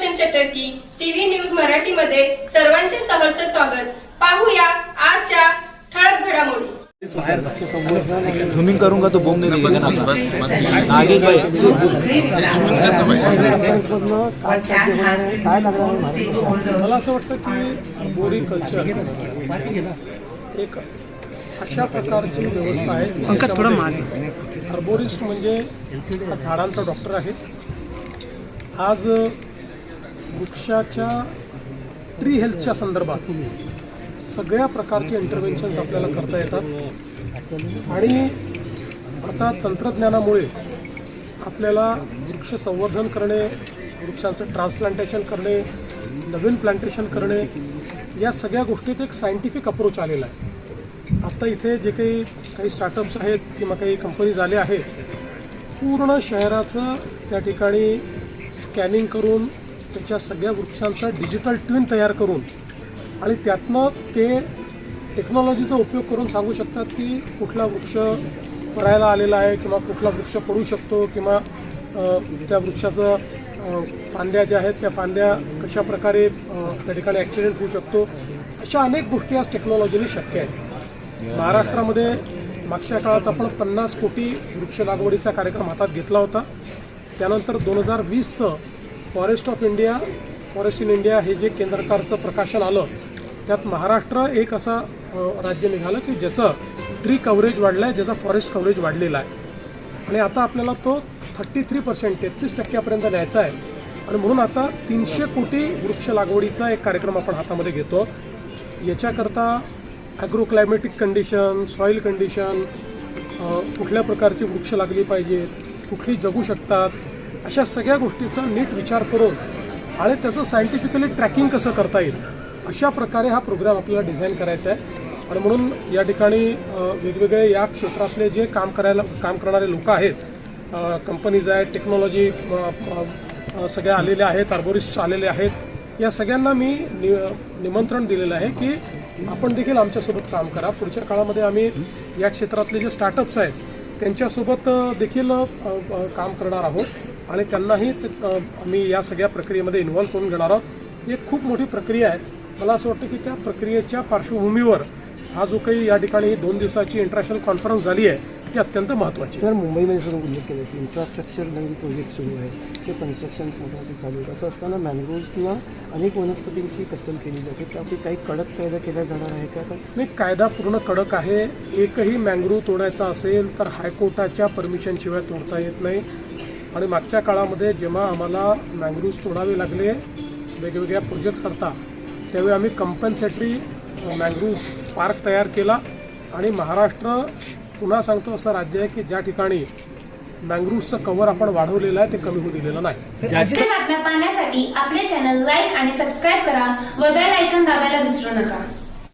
Sudarshan चटर्की TV news Marathi मध्ये सर्वांचे सहर्ष स्वागत। पाहूया आजच्या ठळक घडामोडी। झूमिंग करूंगा तो बूम नहीं देगा ना आगे भाई मला असं वाटतं की बोरी कल्चर एक अशा प्रकारची व्यवस्था आहे। आर्बोरिस्ट म्हणजे हा झाडांचा डॉक्टर आहे। आज वृक्षाच्या ट्री हेल्थच्या संदर्भात सगळ्या प्रकारचे इंटरव्हेन्शन्स आपल्याला करता येतात आणि आता तंत्रज्ञानामुळे आपल्याला वृक्ष संवर्धन करणे, वृक्षांचं ट्रान्सप्लांटेशन करणे, नवीन प्लांटेशन करणे या सगळ्या गोष्टीत एक सायंटिफिक अप्रोच आलेला आहे। आता इथे जे काही स्टार्टअप्स आहेत किंवा काही कंपनीज आले आहेत, पूर्ण शहराचं त्या ठिकाणी स्कॅनिंग करून त्याच्या सगळ्या वृक्षांचा डिजिटल ट्विन तयार करून आणि त्यातनं ते टेक्नॉलॉजीचा उपयोग करून सांगू शकतात की कुठला वृक्ष पडायला आलेला आहे किंवा कुठला वृक्ष पडू शकतो किंवा त्या वृक्षाचं फांद्या ज्या आहेत त्या फांद्या कशा प्रकारे त्या ठिकाणी ॲक्सिडेंट होऊ शकतो। अशा अनेक गोष्टी आज टेक्नॉलॉजीने शक्य आहेत। महाराष्ट्रामध्ये मागच्या काळात आपण 50 कोटी वृक्ष लागवडीचा कार्यक्रम हातात घेतला होता। त्यानंतर 2020चं फॉरेस्ट इन इंडिया हे जे केंद्र सरकारचं प्रकाशन आलं, त्यात महाराष्ट्र एक असा राज्य निघालं की ज्याचं ट्री कव्हरेज वाढलं आहे, ज्याचा फॉरेस्ट कव्हरेज वाढलेला आहे आणि आता आपल्याला तो 33% न्यायचा आहे आणि म्हणून आता 300 कोटी वृक्ष लागवडीचा एक कार्यक्रम आपण हातामध्ये घेतो। याच्याकरता agro climatic condition, soil condition, कुठल्या प्रकारची वृक्ष लागली पाहिजे, कुठली जगू शकतात, अशा सगळ्या गोष्टीचा नीट विचार करून आणि त्याचं सायंटिफिकली ट्रॅकिंग कसं करता येईल अशा प्रकारे हा प्रोग्राम आपल्याला डिझाईन करायचा आहे। आणि म्हणून या ठिकाणी वेगवेगळे या क्षेत्रातले जे काम करणारे लोक आहेत, कंपनीज आहेत, टेक्नॉलॉजी सगळ्या आलेल्या आहेत, आर्बोरिस्ट आलेले आहेत, या सगळ्यांना मी निमंत्रण दिलेलं आहे की आपण देखील आमच्यासोबत काम करा। पुढच्या काळामध्ये आम्ही या क्षेत्रातले जे स्टार्टअप्स आहेत त्यांच्यासोबत देखील काम करणार आहोत आणि त्यांनाही आम्ही या सगळ्या प्रक्रियेमध्ये इन्व्हॉल्व करून घेणार आहोत। ही एक खूप मोठी प्रक्रिया आहे। मला असं वाटतं की त्या प्रक्रियेच्या पार्श्वभूमीवर हा जो काही या ठिकाणी 2 दिवसाची इंटरनॅशनल कॉन्फरन्स झाली आहे ती अत्यंत महत्त्वाची। सर, मुंबईमध्ये सर उल्लेख केला की इन्फ्रास्ट्रक्चर नवीन प्रोजेक्ट सुरू आहे, ते कन्स्ट्रक्शन मोठ्यामध्ये चालू आहे। असं असताना मॅंग्रोव्ज किंवा अनेक वनस्पतींची कत्तल केली जाते, त्यापैकी काही कडक कायदा केला जाणार आहे का? नाही, कायदा पूर्ण कडक आहे। एकही मॅंग्रोव्ह तोडायचा असेल तर हायकोर्टाच्या परमिशनशिवाय तोडता येत नाही आणि मागच्या काळामध्ये जेव्हा आम्हाला मॅंग्रोव्ज तोडावे लागले वेगवेगळ्या प्रोजेक्ट करता, त्यावेळी आम्ही कंपन्सेटरी मॅंग्रोव्ज पार्क तयार केला आणि महाराष्ट्र पुन्हा सांगतो असं राज्य आहे की ज्या ठिकाणी मॅंग्रोव्जचं कव्हर आपण वाढवलेलं आहे ते कमी होऊ दिलेलं नाही। बातम्या पाहण्यासाठी आपले चॅनल लाईक आणि सबस्क्राईब करा व बेल आयकॉन दाबायला विसरू नका।